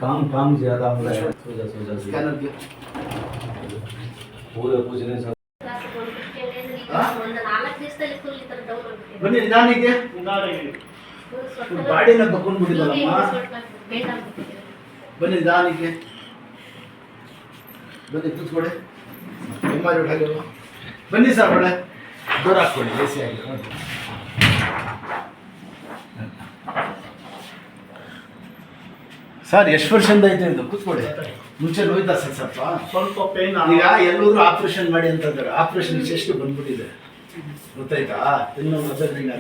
काम ज्यादा स्कैनर दियो पूरे पूछने सब बन्नी निदानिके ಬಾಡಿನ ಬಕ್ಕೊಂಡು ಬಿಡಿದಲ್ಲಮ್ಮ ಬನ್ನಿ ನಿಧಾನಕ್ಕೆ ಬನ್ನಿ ಕೂತ್ಕೊಳ್ಳಿ ನಿಮ್ಮಾರಿ ಹೊಟ್ಟೆ ಬನ್ನಿ ಸರ್ ಒಳ್ಳೆ ದೂರ ಹಾಕ್ಕೊಳ್ಳಿ ಎಸಿ ಆಗಿ ಸರ್ ಎಷ್ಟು ವರ್ಷದಿಂದ ಐತೆ ಇದು ಕೂತ್ಕೊಳ್ಳಿ ಮುಂಚೆ ನೋಯ್ತಾ ಸರ್ ಸ್ವಲ್ಪ ಪೇನ್ ಈಗ ಎಲ್ಲರೂ ಆಪರೇಷನ್ ಮಾಡಿ ಅಂತಂದ್ರೆ ಆಪರೇಷನ್ ಎಷ್ಟು ಬಂದ್ಬಿಟ್ಟಿದೆ ಗೊತ್ತಾಯ್ತಾ ಇನ್ನು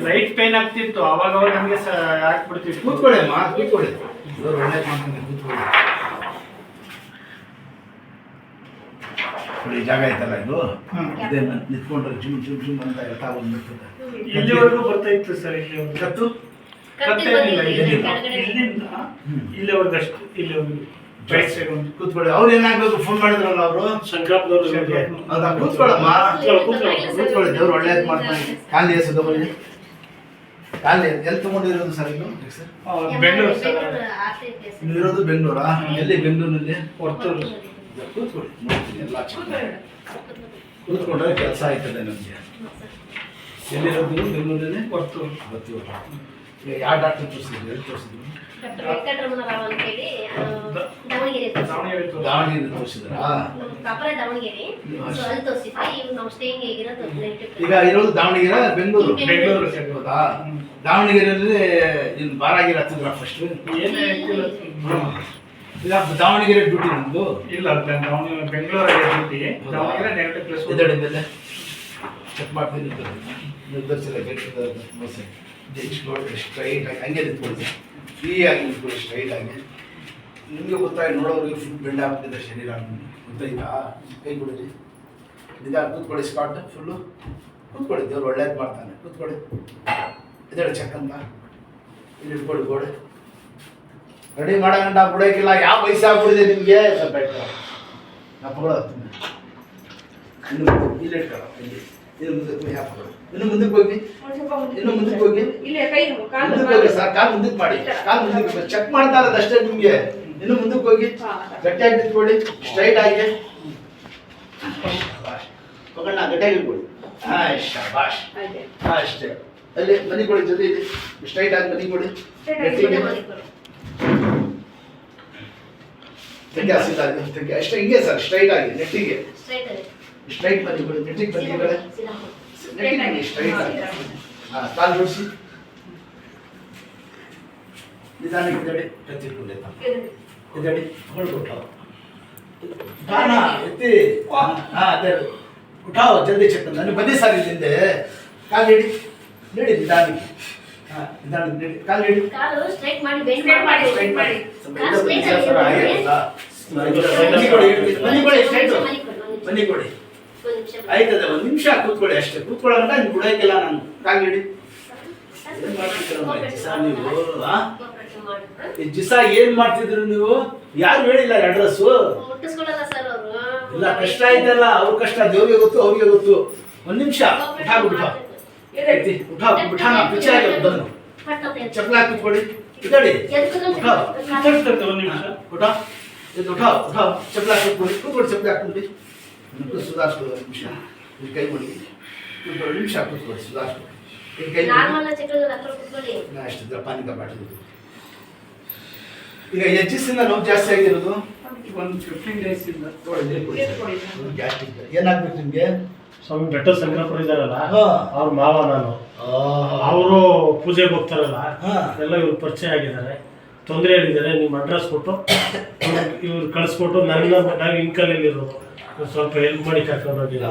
ಲೈಟ್ ಪೇನ್ ಆಗ್ತಿತ್ತು ಅವಾಗ ಅವಾಗ ನಮಗೆ ಹಾಕ್ಬಿಡ್ತಿತ್ತು ಕೂತ್ಕೊಳ್ಳಿ ಅಮ್ಮ ಕೂತ್ಕೊಳ್ಳಿ ಒಳ್ಳೆ ಮಾಡ್ಕೊಂಡು ಕೂತ್ಕೊಳ್ಳಿ ಈ ಜಾಗ ಐತಲ್ಲ ಇದು ಇದೇ ನಿಂತ್ಕೊಂಡ್ರೆ ಜುಮ್ ಜುಮ್ ಜುಮ್ ಅಂತ ಹೇಳ್ತಾ ಬಂದ್ಬಿಡ್ತದೆ ಇಲ್ಲಿವರೆಗೂ ಬರ್ತಾ ಇತ್ತು ಸರ್ ಇಲ್ಲಿ ಕತ್ತು ಕತ್ತೇನಿಲ್ಲ ಇಲ್ಲಿಂದ ಇಲ್ಲಿವರೆಗೂ ಅಷ್ಟು ಇಲ್ಲಿವರೆಗೂ ಕೂತ್ಕೊಳ್ಳಿ ಅವ್ರು ಏನಾಗ್ಬೇಕು ಫೋನ್ ಮಾಡಿದ್ರಲ್ಲ ಅವರು ಶಂಕರಪ್ಪನವರು ಹೌದಾ ಕೂತ್ಕೊಳ್ಳಮ್ಮ ಕೂತ್ಕೊಳ್ಳಿ ದೇವ್ರು ಒಳ್ಳೇದು ಮಾಡ್ತಾನೆ ಖಾಲಿ ಎಸದ ಬನ್ನಿ ಖಾಲಿ ಎಲ್ಲಿ ತಗೊಂಡಿರೋದು ಸರ್ ಇದು ಬೆಂಗಳೂರು ಇರೋದು ಬೆಂಗಳೂರಾ ಎಲ್ಲಿ ಬೆಂಗಳೂರಿನಲ್ಲಿ ಹೊರ್ತೂರು ಕೂತ್ಕೊಳ್ಳಿ ಎಲ್ಲ ಕೂತ್ಕೊಂಡ್ರೆ ಕೆಲಸ ಆಯ್ತದೆ ನಮಗೆ ಎಲ್ಲಿರೋದು ಬೆಂಗಳೂರಲ್ಲಿ ಹೊರ್ತೂರು ಯಾವ ಡಾಕ್ಟರ್ ತೋರಿಸಿದ್ರು ಎಲ್ಲಿ ತೋರಿಸಿದ್ರು ದಾವಣಗೆರೆ ತೋರಿಸಿದ್ರಾ ಈಗ ಇರೋದು ದಾವಣಗೆರೆ ಬೆಂಗಳೂರು ಹೌದಾ ದಾವಣಗೆರೆಯಲ್ಲಿ ಇನ್ನು ಬಾರಾಗಿರ ಹತ್ತಿದ್ರ ಫಸ್ಟ್ ಈಗ ದಾವಣಗೆರೆ ಡ್ಯೂಟಿ ನಿಮ್ದು ಇಲ್ಲ ಬೆಂಗಳೂರಲ್ಲಿ ಡ್ಯೂಟಿ ದಾವಣಗೆರೆ ನೆಗೆಟಿವ್ ಪ್ಲಸ್ ಎದಡಿ ಮೇಲೆ ಚೆಕ್ ಮಾಡ್ತೀನಿ ನಿರ್ಧರಿಸಿಲ್ಲ ಸ್ಟ್ರೈಟ್ ಆಗಿ ಹಂಗೆ ನಿಂತ್ಕೊಳ್ತೀನಿ ಫ್ರೀ ಆಗಿ ನಿಂತ್ಕೊಳ್ಳಿ ಸ್ಟ್ರೈಟ್ ಆಗಿ ನಿಮಗೆ ಗೊತ್ತಾಗಿ ನೋಡೋರಿಗೆ ಫುಲ್ ಬೆಂಡ್ ಆಗ್ತಿದೆ ಶರೀರ ಗೊತ್ತಾಯ್ತಾ ಕೈ ಕೊಡಿರಿ ನಿಧಾನ ಕೂತ್ಕೊಳ್ಳಿ ಸ್ಪಾಟ್ ಫುಲ್ಲು ಕೂತ್ಕೊಳ್ಳಿ ದೇವ್ರು ಒಳ್ಳೇದು ಮಾಡ್ತಾನೆ ಕೂತ್ಕೊಳ್ಳಿ ಇದೇಳಿ ಚೆಕ್ ಅಂತ ಇಲ್ಲಿ ಇಟ್ಕೊಳ್ಳಿ ಗೋಡೆ ರೆಡಿ ಮಾಡೋಣ ಬಿಡೋಕ್ಕಿಲ್ಲ ಯಾವ ವಯಸ್ಸಾಗ್ಬಿಡಿದೆ ನಿಮಗೆ ಸ್ವಲ್ಪ ಇಟ್ಕೊಳ್ಳೋ ನಾ ಪಗೊಳತ್ತೀನಿ ಇನ್ನು ಇಲ್ಲಿ ಇಟ್ಕೊಳ್ಳೋ ಇಲ್ಲಿ ಇನ್ನು ಮುಂದಕ್ಕೆ ಹಾಕೊಳ್ಳೋ ಇನ್ನು ಮುಂದಕ್ಕೆ ಹೋಗಿ ಇನ್ನು ಮುಂದಕ್ಕೆ ಹೋಗಿ ಮುಂದಕ್ಕೆ ಹೋಗಿ ಸರ್ ಕಾಲು ಮುಂದಕ್ಕೆ ಮಾಡಿ ಕಾಲು ಮುಂದಕ್ಕೆ ಚೆಕ್ ಮಾಡ್ತಾ ಇರೋದು ಅಷ್ಟೇ ನಿಮಗೆ ಇನ್ನು ಮುಂದಕ್ಕೆ ಹೋಗಿ ಗಟ್ಟಿಯಾಗಿ ನಿಂತ್ಕೊಳ್ಳಿ ಸ್ಟ್ರೈಟ್ ಆಗಿ ಹೋಗೋಣ ಗಟ್ಟಿಯಾಗಿ ಇಟ್ಕೊಳ್ಳಿ ಶಾಬಾಷ್ ಅಷ್ಟೇ ಅಲ್ಲಿ ಮನಿಕೊಳ್ಳಿ ಜೊತೆ ಇದೆ ಸ್ಟ್ರೈಟ್ ಆಗಿ ಮನಿಕೊಳ್ಳಿ ಗಟ್ಟಿಗೆ ತೆಗೆ ಹಸಿದ ಅಷ್ಟೇ ಹಿಂಗೆ ಸರ್ ಸ್ಟ್ರೈಟ್ ಆಗಿ ನೆಟ್ಟಿಗೆ ಸ್ಟ್ರೈಟ್ ಮನಿಕೊಳ್ಳಿ ನೆಟ್ಟಿಗೆ ಬನ್ನಿ ಈ ಕಡೆ ನೆಟ್ಟಿಗೆ ಸ್ಟ್ರೈಟ್ ಆಗಿ ಕಾಲು ಜೋಡಿಸಿ ನಿಧಾನಕ್ಕೆ ಇದಡಿ ಎತ್ತಿಟ್ಕೊಂಡೆ ಇದಡಿ ಹೊರಟು ಗಾನ ಎತ್ತಿ ಅದೇ ಉಠಾವ ಜಲ್ದಿ ಚೆಕ್ ನನಗೆ ಬನ್ನಿ ಸರ್ ಇಲ್ಲಿಂದೆ ಕಾಲು ಹಿಡಿ ನಡಿ ನಿಧಾನಕ್ಕೆ ನಿಧಾನ ನಡಿ ಕಾಲು ಹಿಡಿ ಬನ್ನಿ ಕೊಡಿ ಆಯ್ತದೆ ಒಂದು ನಿಮಿಷ ಕೂತ್ಕೊಳ್ಳಿ ಅಷ್ಟೇ ಕೂತ್ಕೊಳ್ಳೋಣ ನೀವು ಬಿಡೋಕ್ಕಿಲ್ಲ ನಾನು ಕಾಲು ಹಿಡಿ ಜಿಸ ಏನ್ ಮಾಡ್ತಿದ್ರು ನೀವು ಯಾರು ಹೇಳಿಲ್ಲ ಅಡ್ರೆಸ್ ಇಲ್ಲ ಕಷ್ಟ ಆಯ್ತಲ್ಲ ಅವ್ರ ಕಷ್ಟ ದೇವ್ರಿಗೆ ಗೊತ್ತು ಅವ್ರಿಗೆ ಗೊತ್ತು ಒಂದ್ ನಿಮಿಷ ಚಪ್ಪಲ ಕೂತ್ಕೊಳ್ಳಿ ಇದಡಿ ಚಪ್ಪಲ ಕೂತ್ಕೊಳ್ಳಿ ಕೂತ್ಕೊಳ್ಳಿ ಚಪ್ಪಲ ಹಾಕೊಂಡಿ ಸುಧಾರಿಸ್ಕೊಳ್ಳಿ ಒಂದು ನಿಮಿಷ ಕೈ ಮಾಡಿ ಕೂತ್ಕೊಳ್ಳಿ ನಿಮಿಷ ಕೂತ್ಕೊಳ್ಳಿ ಸುಧಾರಿಸ್ಕೊಳ್ಳಿ ಅಷ್ಟು ಪಾನಿಕ ಬಾಟಲಿ ಈಗ ಹೆಚ್ಚಿಸಿಂದ ನೋವು ಜಾಸ್ತಿ ಆಗಿರೋದು ಒಂದು 15 days ಇಂದ ಗ್ಯಾಸ್ಟ್ರಿಕ್ ಏನಾಗ್ಬೇಕು ನಿಮ್ಗೆ ಸ್ವಾಮಿ ಬೆಟ್ಟ ಸಂಕ್ರಾಂತಿ ಇದಾರಲ್ಲ ಅವ್ರ ಮಾವ ನಾನು ಅವರು ಪೂಜೆಗೆ ಹೋಗ್ತಾರಲ್ಲ ಎಲ್ಲ ಇವ್ರು ಪರಿಚಯ ಆಗಿದ್ದಾರೆ ತೊಂದರೆ ಹೇಳಿದ್ದಾರೆ ನಿಮ್ಮ ಅಡ್ರೆಸ್ ಕೊಟ್ಟು ಇವ್ರು ಕಳಿಸ್ಕೊಟ್ಟು ನಾವು ಇಂಕಲಲ್ಲಿ ಇರೋದು ಸ್ವಲ್ಪ ಹೆಲ್ಪ್ ಮಾಡಿ ಕರ್ಕೊಂಡು ಹೋಗಿಲ್ಲ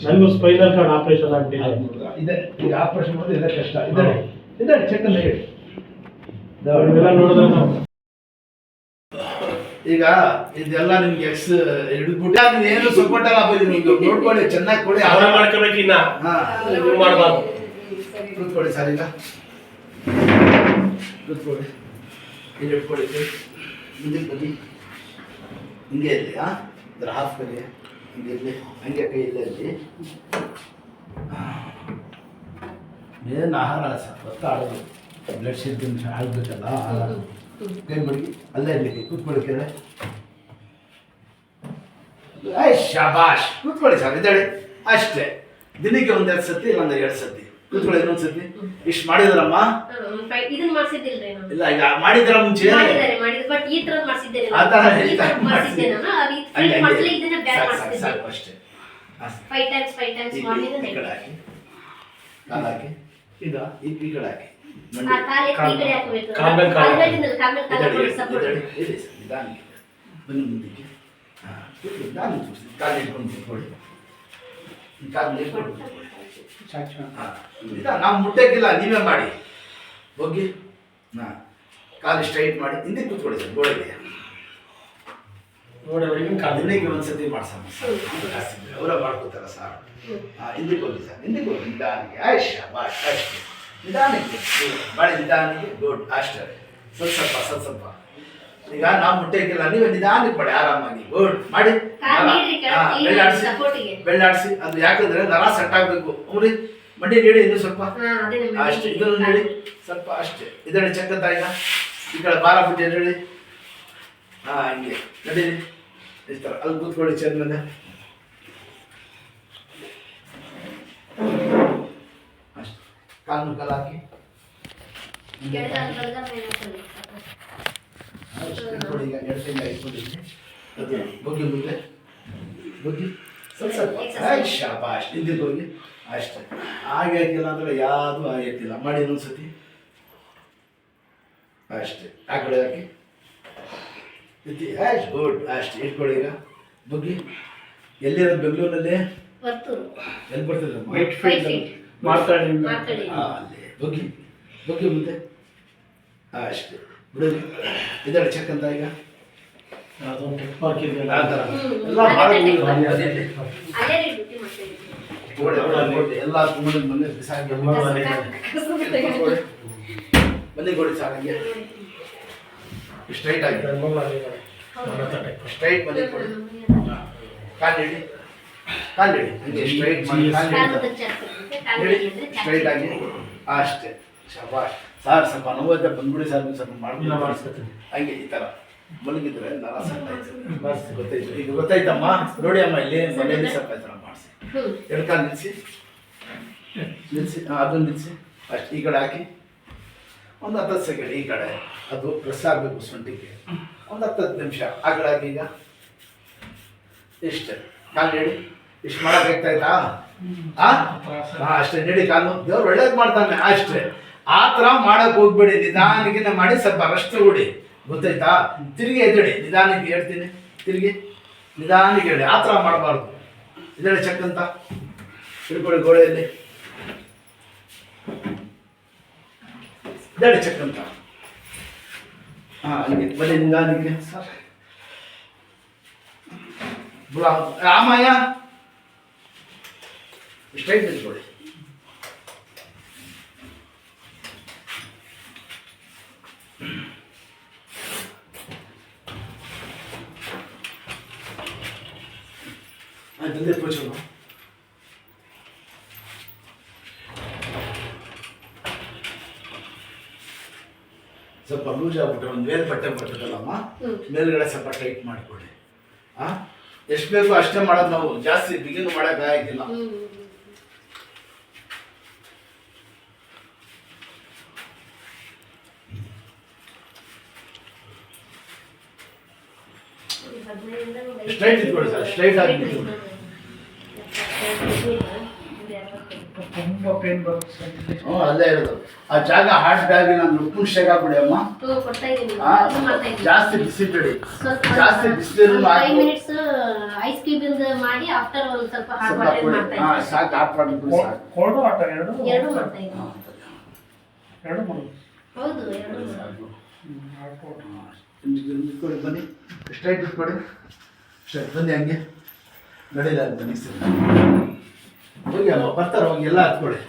ನನಗೂ ಸ್ಪೈನಲ್ ಕಾರ್ಡ್ ಆಪರೇಷನ್ ಆಗ್ಬಿಟ್ಟಿದೆ ಇದೆ ಈಗ ಆಪರೇಷನ್ ಮಾಡೋದು ಇದೆ ಕಷ್ಟ ಇದೆ ಇದೆ ಚೆಕ್ ಅಂತ ಹೇಳಿ ನೋಡಿದ್ರೆ ಈಗ ಇದೆಲ್ಲ ನಿಮ್ಗೆ ಎಕ್ಸ್ ಹಿಡಿದ್ಬಿಟ್ಟು ನೀವು ಏನು ಸಪೋರ್ಟ್ ಎಲ್ಲ ಬರೀ ನಿಮ್ಗೆ ನೋಡ್ಕೊಳ್ಳಿ ಚೆನ್ನಾಗಿ ಕೊಡಿ ಅವರ ಮಾಡ್ಕೋಬೇಕು ಇನ್ನ ಮಾಡಬಾರ್ದು ಕೂತ್ಕೊಳ್ಳಿ ಸರ್ ಈಗ ಕೂತ್ಕೊಳ್ಳಿ ಇಲ್ಲಿ ಇಟ್ಕೊಳ್ಳಿ ಮುಂದಕ್ಕೆ ಬನ್ನಿ. ಹಿಂಗೆ ಇರಲಿ. ಇದರ ಹಾಫ್ ಕಲಿ ಹಿಂಗೆ ಇರಲಿ. ಹಂಗೆ ಕೈ ಇಲ್ಲೇ ಇರಲಿ. ಏನು ಆಹಾರ ಸರ್ ಗೊತ್ತಾಡೋದು ಬ್ಲಡ್ ಶುಗರ್ ಆಗಬೇಕಲ್ಲ. ಕೈ ಮಡಗಿ ಅಲ್ಲೇ ಇರಲಿ. ಕೂತ್ಕೊಳ್ಳಿ ಕೆಳಗೆ. ಶಾಬಾಷ್. ಕೂತ್ಕೊಳ್ಳಿ ಸರ್. ಇದ್ದಾಳೆ ಅಷ್ಟೇ. ದಿನಕ್ಕೆ ಒಂದೆರಡು ಸತಿ ಇಲ್ಲ ಒಂದು 2 ಸತಿ ಕೂತ್ಕೊಳ್ಳಿ. ಇನ್ನೊಂದು ಸತಿ ಇಷ್ಟು ಮಾಡಿದ್ರಮ್ಮ. ಇದನ್ನ ಮಾಡ್ಸಿದ್ದಿಲ್ರಿ ನಾನು. ಇಲ್ಲ ಈಗ ಮಾಡಿದ್ರ ಮುಂಚೆ ಮಾಡಿದ್ದಾರೆ ಬಟ್ ಈ ತರ ಮಾಡ್ಸಿದ್ದೇನೆ ಆ ಥರ ಮಾಡ್ಸಿದ್ದೆ ನಾನು. ಅದು ಫಿಲ್ ಮಾಡ್ಸಲಿ ಇದನ್ನ ಬ್ಯಾಕ್ ಮಾಡ್ಸಿದ್ದೆ. ಸಾಕು ಅಷ್ಟೇ. 5 ಟೈಮ್ಸ್ ಮಾಡಿದ್ರೆ ಈ ಕಡೆ ಹಾಕಿ. ಕಾಲು ಹಾಕಿ. ಇದ ಈ ಕಡೆ ಹಾಕಿ. ಆ ಕಾಲು ಎತ್ತಿ ಈ ಕಡೆ ಹಾಕಬೇಕು. ಕಾಲ್ ಕಾಲು ಸಪೋರ್ಟ್. ಇದೆ ಸರ್. ನಿಧಾನಕ್ಕೆ ಬನ್ನಿ ಮುಂದಕ್ಕೆ. ನಿಧಾನ ಕಾಲು ಇಟ್ಕೊಂಡು ಕೂತ್ಕೊಳ್ಳಿ. ಕಾಲು ಇಟ್ಕೊಂಡು ನಾವು ಮುಟ್ಟಕ್ಕಿಲ್ಲ, ನೀವೇ ಮಾಡಿ. ಹೋಗಿ ಕಾಲು ಸ್ಟ್ರೈಟ್ ಮಾಡಿ ಹಿಂದೆ ಕೂತ್ಕೊಳ್ಳಿ ಸರ್. ಗೋಡೆಗೆ ದಿನಕ್ಕೆ ಒಂದ್ಸತಿ ಮಾಡ್ಸೋಣ ಸರ್. ಜಾಸ್ತಿ ಅವರ ಮಾಡ್ಕೋತಾರ ಸರ್. ಹಿಂದಕ್ಕೆ ಹೋಗಿ ಸರ್. ಹಿಂದಕ್ಕೆ ಹೋಗಿ ನಿಧಾನಕ್ಕೆ. ಬಾಯ್ ಅಷ್ಟೇ. ನಿಧಾನಕ್ಕೆ ಮಾಡಿ. ನಿಧಾನಕ್ಕೆ ಗುಡ್ ಅಷ್ಟೇ. ಸ್ವಲ್ಪ ಈಗ ನಾವು ಮುಟ್ಟಕ್ಕಿಲ್ಲ, ನೀವೇ ನಿಧಾನಕ್ಕೆ ಮಾಡಿ. ಆರಾಮಾಗಿ ಗುಡ್ ಮಾಡಿ. ಬೆಳ್ಳಾಡಿಸಿ. ಅದು ಯಾಕಂದ್ರೆ ನರ ಸೆಟ್ ಆಗ್ಬೇಕು. ಅವ್ರಿ ಮಂಡಿ ನೀಡಿ ಇನ್ನೂ ಸ್ವಲ್ಪ ಅಷ್ಟೇ. ಇದನ್ನು ನೀಡಿ ಸ್ವಲ್ಪ ಅಷ್ಟೇ. ಇದರಲ್ಲಿ ಚಕ್ಕಂತ ಈಗ ಈ ಕಡೆ ಬಾಲ ಬಿಟ್ಟು ಹೇಳಿ. ಹಿಂಗೆ ನಡೀರಿ. ಈ ಥರ ಅಲ್ಲಿ ಕೂತ್ಕೊಳ್ಳಿ ಚೇರ್ ಮೇಲೆ. ಅಷ್ಟೇ. ಕಾಲು ಹಾಕಿ ಈಗ 2 ತಿಂಗಳು ಇಟ್ಕೊಂಡಿದ್ವಿ. ಅದು ಬಗ್ಗಿ ಮುಂದೆ ಬಗ್ಗಿ ಸ್ವಲ್ಪ ಶಾಬಾಷ್. ಹಿಂದಕ್ಕೆ ಹೋಗಿ ಅಷ್ಟೇ. ಹಾಗೆ ಹಾಕಿಲ್ಲ ಅಂದ್ರೆ ಯಾವುದು ಆಗೈತಿಲ್ಲ. ಮಾಡಿ ಇನ್ನೊಂದ್ಸತಿ ಅಷ್ಟೇ. ಆ ಕಡೆ ಹಾಕಿ ಗುಡ್ ಅಷ್ಟೇ. ಇಟ್ಕೊಳ್ಳಿ ಈಗ ಬಗ್ಗಿ. ಎಲ್ಲಿರೋದು ಬೆಂಗಳೂರಲ್ಲಿ? ಎಲ್ಲಿ ಬರ್ತದೆ? ಮಾತಾಡಿ ಅಲ್ಲಿ ಬಗ್ಗಿ ಮುಂದೆ ಅಷ್ಟೇ. ಬಿಡೋದು. ಇದರ ಚೆಕ್ ಅಂತ ಈಗ ಆ ಥರ ಎಲ್ಲ ಎಲ್ಲ ತುಂಬ ಮನೆ ಬಿಸಾಕಿ ಮನೆ ಕೊಡಿ ಸಾರ್. ಹಂಗೆ ಸ್ಟ್ರೈಟ್ ಆಗಿ ಸ್ಟ್ರೈಟ್ ಮನೆ ಕೊಡಿ. ಕಾಲು ಹಿಡಿ. ಹಂಗೆ ಸ್ಟ್ರೈಟ್ ಮಾಡಿ. ಸ್ಟ್ರೈಟ್ ಆಗಿ ಅಷ್ಟೇ. ಶಬಾಷ್ ಸಾರ್. ಸ್ವಲ್ಪ ನೋವುತ್ತೆ ಬಂದ್ಬಿಡಿ ಸರ್. ಸ್ವಲ್ಪ ಮಾಡ್ಬಿಟ್ಟು ಹಂಗೆ ಈ ಥರ ಮಲಗಿದ್ರೆ ನರ ಸೆಟ್ ಆಯ್ತು. ಗೊತ್ತಾಯ್ತು ಈಗ ಗೊತ್ತಾಯ್ತಮ್ಮ. ನೋಡಿ ಅಮ್ಮ ಇಲ್ಲಿ ಮನೆಯಲ್ಲಿ ಸ್ವಲ್ಪ ಈ ಥರ ಮಾಡಿಸಿ. 2 ಕಾಲು ನಿಲ್ಲಿಸಿ. ಅದನ್ನು ನಿಲ್ಲಿಸಿ ಅಷ್ಟು. ಈ ಕಡೆ ಹಾಕಿ ಒಂದು 10 ಸೆಕೆಂಡ್ ಈ ಕಡೆ. ಅದು ಪ್ರೆಸ್ ಆಗಬೇಕು ಸೊಂಟಿಗೆ. ಒಂದು 10 ನಿಮಿಷ ಆ ಕಡೆ ಹಾಕಿ. ಈಗ ಇಷ್ಟೇ. ಕಾಲು ಹೇಳಿ. ಇಷ್ಟು ಮಾಡೋಕ್ಕಾಗ್ತಾಯ್ತಾ? ಅಷ್ಟೇ. ನೀಡಿ ಕಾಲು. ದೇವ್ರು ಒಳ್ಳೇದು ಮಾಡ್ತಾನೆ ಅಷ್ಟೇ. ಆ ಥರ ಮಾಡಕ್ಕೆ ಹೋಗ್ಬೇಡಿ. ನಿಧಾನಕ್ಕೆ ಮಾಡಿ ಸ್ವಲ್ಪ ರೆಸ್ಟ್ ತಗೊಳ್ಳಿ. ಗೊತ್ತಾಯ್ತಾ? ತಿರುಗಿ ಎದ್ದೇಳಿ. ನಿಧಾನಕ್ಕೆ ಹೇಳ್ತೀನಿ. ತಿರುಗಿ ನಿಧಾನಕ್ಕೆ ಹೇಳಿ. ಆ ಥರ ಮಾಡಬಾರ್ದು. ಇದರಲ್ಲಿ ಚೆಕ್ ಅಂತ ತಿಳ್ಕೊಳ್ಳಿ ಗೋಡೆಯಲ್ಲಿ. ಇದರಲ್ಲಿ ಚೆಕ್ ಅಂತ. ಹಂಗೆ ಬನ್ನಿ ನಿಧಾನಕ್ಕೆ ಸರ್. ರಾಮಯ್ಯ ಸ್ಟ್ರೈಟ್ ನಿಂತ್ಕೊಳ್ಳಿ. ಜಲ್ದಿ ಪೂಜೆ ಸ್ವಲ್ಪ ಲೂಸ್ ಆಗ್ಬಿಟ್ರೆ ಒಂದು ಮೇಲ್ ಬಟ್ಟೆ ಬರ್ತದಲ್ಲಮ್ಮ, ಮೇಲ್ಗಡೆ ಸ್ವಲ್ಪ ಟೈಟ್ ಮಾಡಿಕೊಡಿ. ಎಷ್ಟು ಬೇಕು ಅಷ್ಟೇ ಮಾಡೋದು ನಾವು. ಜಾಸ್ತಿ ಬಿಗಿನ್ ಮಾಡೋಕೆ ಆಗಿಲ್ಲ. ಸ್ಟ್ರೈಟ್ ಇಟ್ಕೊಳ್ಳಿ ಸರ್. ಸ್ಟ್ರೈಟ್ ಆಗಿ ತುಂಬಾ ಪೇನ್ ಬರುತ್ತೆ. ಅಲ್ಲೇ ಇರೋದು ಆ ಜಾಗ. ಹಾರ್ಟ್ ಬ್ಯಾಗ್ ನಾನು ಉಪ್ಪು ಶೇಕ್ ಹಾಕ್ಬಿಡಿ ಅಮ್ಮ. ಜಾಸ್ತಿ ಬಿಸಿ ಬಿಡಿ. ಜಾಸ್ತಿ ಬಿಸಿಲು ಐಸ್ ಕ್ಯೂಬ್ ಮಾಡಿ ಆಫ್ಟರ್ ಒಂದು ಸ್ವಲ್ಪ ಹಾಟ್ ವಾಟರ್ ಮಾಡ್ತಾ ಇದ್ದೀನಿ. ಸಾಕು. ಹಾಟ್ ವಾಟರ್ ಬಿಡಿ ಸಾಕು. ಕೋಲ್ಡ್ ವಾಟರ್ ಎರಡು ಮಾಡ್ತಾ ಇದ್ದೀನಿ. ಹೌದು ಇಟ್ಕೊಳ್ಳಿ. ಬನ್ನಿ ಸ್ಟ್ರೈಟ್ ಇಟ್ಕೊಳ್ಳಿ. ಸ್ಟ್ರೈಟ್ ಬನ್ನಿ. ಹಂಗೆ ನಡೀಲ ಬನ್ನಿ ಸರ್. ಹೋಗಿ ಅಮ್ಮ ಬರ್ತಾರೆ. ಹೋಗಿ ಎಲ್ಲ ಹತ್ಕೊಳ್ಳಿ.